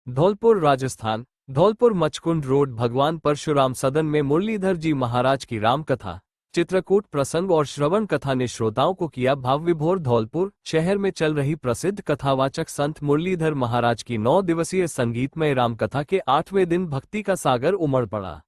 Dholpur Rajasthan. Dholpur Machkund road भगवान परशुराम सदन में मुरलीधर जी महाराज की रामकथा, चित्रकूट प्रसंग और श्रवण कथा ने श्रोताओं को किया भाव विभोर। धौलपुर शहर में चल रही प्रसिद्ध कथावाचक संत मुरलीधर महाराज की 9 दिवसीय संगीतमय रामकथा के 8वें दिन भक्ति का सागर उमड़ पड़ा।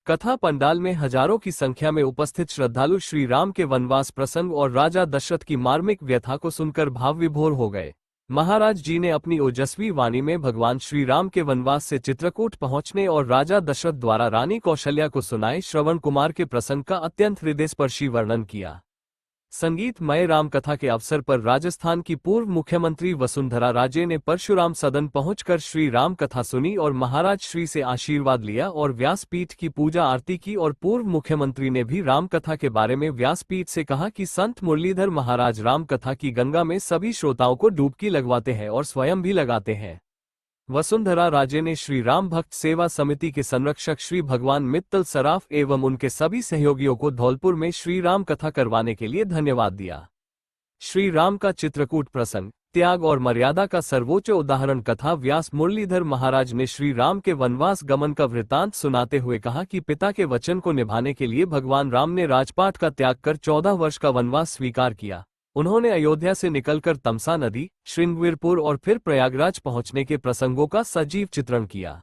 कथा पंडाल में हजारों की संख्या में उपस्थित श्रद्धालु श्री राम के वनवास प्रसंग और राजा दशरथ की मार्मिक व्यथा को सुनकर भाव विभोर हो गए। महाराज जी ने अपनी ओजस्वी वाणी में भगवान श्री राम के वनवास से चित्रकूट पहुंचने और राजा दशरथ द्वारा रानी कौशल्या को सुनाए श्रवण कुमार के प्रसंग का अत्यंत हृदयस्पर्शी वर्णन किया। संगीतमय रामकथा के अवसर पर राजस्थान की पूर्व मुख्यमंत्री वसुंधरा राजे ने परशुराम सदन पहुंचकर श्री राम कथा सुनी और महाराज श्री से आशीर्वाद लिया और व्यासपीठ की पूजा आरती की। और पूर्व मुख्यमंत्री ने भी रामकथा के बारे में व्यासपीठ से कहा कि संत मुरलीधर महाराज रामकथा की गंगा में सभी श्रोताओं को डुबकी लगवाते हैं और स्वयं भी लगाते हैं। वसुंधरा राजे ने श्री राम भक्त सेवा समिति के संरक्षक श्री भगवान मित्तल सराफ एवं उनके सभी सहयोगियों को धौलपुर में श्री राम कथा करवाने के लिए धन्यवाद दिया। श्री राम का चित्रकूट प्रसंग, त्याग और मर्यादा का सर्वोच्च उदाहरण कथा व्यास मुरलीधर महाराज ने श्री राम के वनवास गमन का वृतांत सुनाते हुए कहा कि पिता के वचन को निभाने के लिए भगवान राम ने राजपाट का त्याग कर 14 वर्ष का वनवास स्वीकार किया। उन्होंने अयोध्या से निकलकर तमसा नदी, श्रृंगवीरपुर और फिर प्रयागराज पहुंचने के प्रसंगों का सजीव चित्रण किया।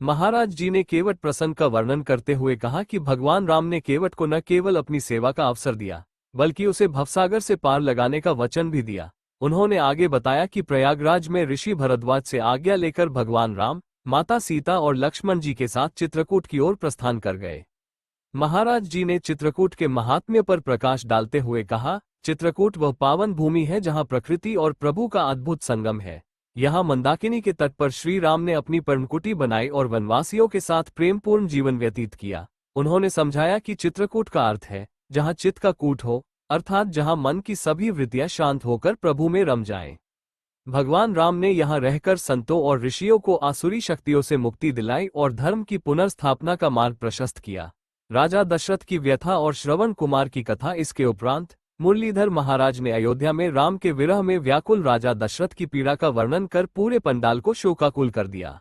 महाराज जी ने केवट प्रसंग का वर्णन करते हुए कहा कि भगवान राम ने केवट को न केवल अपनी सेवा का अवसर दिया, बल्कि उसे भवसागर से पार लगाने का वचन भी दिया। उन्होंने आगे बताया कि प्रयागराज में ऋषि भरद्वाज से आज्ञा लेकर भगवान राम, माता सीता और लक्ष्मण जी के साथ चित्रकूट की ओर प्रस्थान कर गए। महाराज जी ने चित्रकूट के महात्म्य पर प्रकाश डालते हुए कहा, चित्रकूट वह पावन भूमि है जहां प्रकृति और प्रभु का अद्भुत संगम है। यहां मंदाकिनी के तट पर श्री राम ने अपनी पर्णकुटी बनाई और वनवासियों के साथ प्रेमपूर्ण जीवन व्यतीत किया। उन्होंने समझाया कि चित्रकूट का अर्थ है जहां चित्त का कूट हो, अर्थात जहां मन की सभी वृत्तियां शांत होकर प्रभु में रम जाएं। भगवान राम ने यहां रहकर संतों और ऋषियों को आसुरी शक्तियों से मुक्ति दिलाई और धर्म की पुनर्स्थापना का मार्ग प्रशस्त किया। राजा दशरथ की व्यथा और श्रवण कुमार की कथा। इसके उपरांत मुरलीधर महाराज ने अयोध्या में राम के विरह में व्याकुल राजा दशरथ की पीड़ा का वर्णन कर पूरे पंडाल को शोकाकुल कर दिया।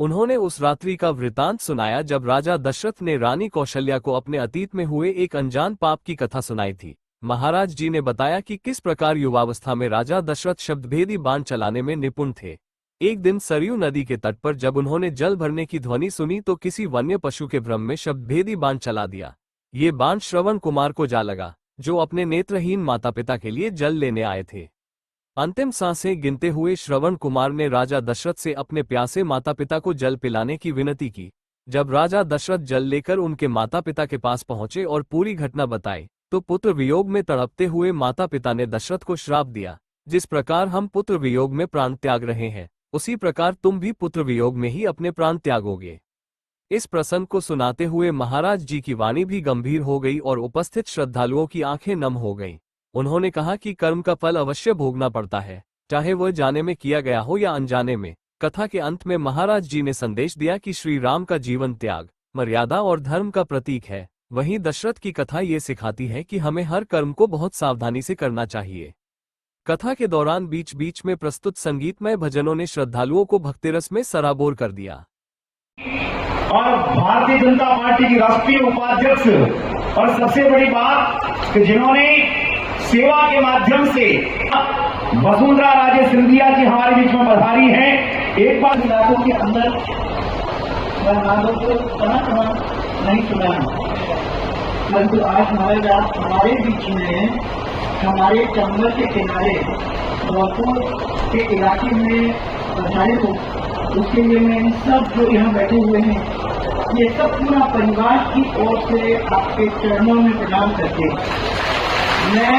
उन्होंने उस रात्रि का वृतांत सुनाया जब राजा दशरथ ने रानी कौशल्या को अपने अतीत में हुए एक अनजान पाप की कथा सुनाई थी। महाराज जी ने बताया कि किस प्रकार युवावस्था में राजा दशरथ शब्दभेदी बाण चलाने में निपुण थे। एक दिन सरयू नदी के तट पर जब उन्होंने जल भरने की ध्वनि सुनी तो किसी वन्य पशु के भ्रम में शब्दभेदी बाण चला दिया। ये बाण श्रवण कुमार को जा लगा, जो अपने नेत्रहीन माता पिता के लिए जल लेने आए थे। अंतिम सांसें गिनते हुए श्रवण कुमार ने राजा दशरथ से अपने प्यासे माता पिता को जल पिलाने की विनती की। जब राजा दशरथ जल लेकर उनके माता पिता के पास पहुंचे और पूरी घटना बताई तो पुत्र वियोग में तड़पते हुए माता पिता ने दशरथ को श्राप दिया, जिस प्रकार हम पुत्र वियोग में प्राण त्याग रहे हैं, उसी प्रकार तुम भी पुत्र वियोग में ही अपने प्राण त्यागोगे। इस प्रसंग को सुनाते हुए महाराज जी की वाणी भी गंभीर हो गई और उपस्थित श्रद्धालुओं की आंखें नम हो गईं। उन्होंने कहा कि कर्म का फल अवश्य भोगना पड़ता है, चाहे वह जाने में किया गया हो या अनजाने में। कथा के अंत में महाराज जी ने संदेश दिया कि श्री राम का जीवन त्याग, मर्यादा और धर्म का प्रतीक है। वहीं दशरथ की कथा ये सिखाती है कि हमें हर कर्म को बहुत सावधानी से करना चाहिए। कथा के दौरान बीच बीच में प्रस्तुत संगीतमय भजनों ने श्रद्धालुओं को भक्तिरस में सराबोर कर दिया। और भारतीय जनता पार्टी की राष्ट्रीय उपाध्यक्ष और सबसे बड़ी बात कि जिन्होंने सेवा के माध्यम से वसुंधरा राजे सिंधिया जी हमारे बीच में पधारी हैं। एक बार इलाकों के अंदर नामों को नहीं सुना है, परंतु आज हमारे बीच में हमारे चंबल के किनारे धौलपुर के इलाके में पधारे हो, उसके लिए मैं सब जो यहाँ बैठे हुए हैं, ये सब पूरा परिवार की ओर से आपके चरणों में प्रणाम करके मैं,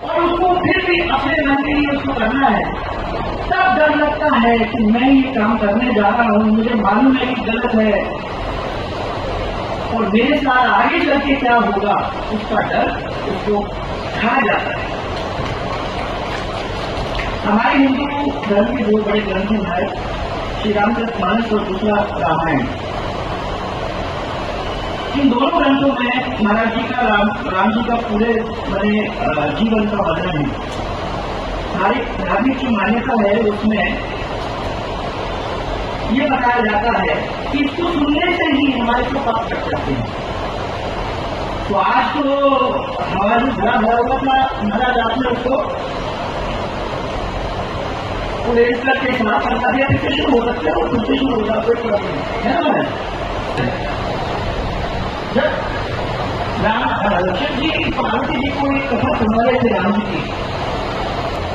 और उसको फिर भी अपने मन के लिए उसको करना है। तब डर लगता है कि मैं ये काम करने जा रहा हूँ, मुझे मालूम है कि गलत है और मेरे साथ आगे चल के क्या होगा, उसका डर उसको खा जाता है। हमारे हिंदू धर्म के दो बड़े ग्रंथ हैं हमारे, श्री रामचरितमानस और दूसरा रामायण। इन दोनों ग्रंथों में महाराज जी का राम जी का पूरे बड़े जीवन का वर्णन है। हमारी धार्मिक की मान्यता है उसमें ये बताया जाता है कि इसको सुनने से ही हमारे को पाप कट जाते हैं। तो आज तो हमारा जो भरा भरा हुआ था महाराज आपने उसको करके समाप्त करता दिया, डिस्कशन हो सकता है और डिस्कशन होगा, कोई प्रॉब्लम नहीं है ना। जब लक्ष्मण जी पार्वती जी को एक कथा सुना रहे थे राम जी की,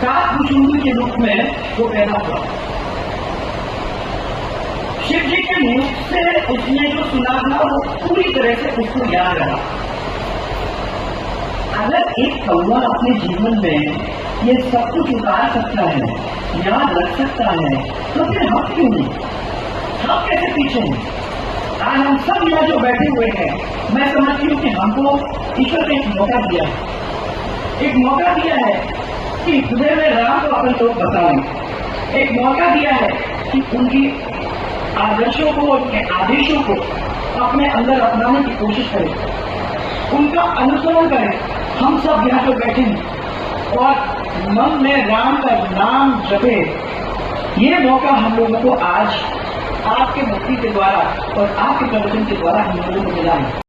सात कुचुंबी के रूप में वो पैदा हुआ। शिव जी के मुख से उसने जो सुना था वो पूरी तरह से उसको याद रहा। अगर एक कौवा अपने जीवन में ये सब कुछ उतार सकता है, याद रख सकता है, तो फिर हम क्यों नहीं? हम कैसे पीछे हैं? आज हम सब यहाँ जो बैठे हुए हैं, मैं समझती हूँ कि हमको ईश्वर ने एक मौका दिया है, एक मौका दिया है कि हृदय में राम को अपन लोग बताएं, एक मौका दिया है कि उनकी आदर्शों को, उनके आदेशों को अपने अंदर अपनाने की कोशिश करें, उनका अनुसरण करें। हम सब यहाँ जो बैठे हैं और मन में राम का नाम जपे, ये मौका हम लोगों को आज आपके भक्ति के द्वारा और आपके प्रवचन के द्वारा हम लोगों को मिला है।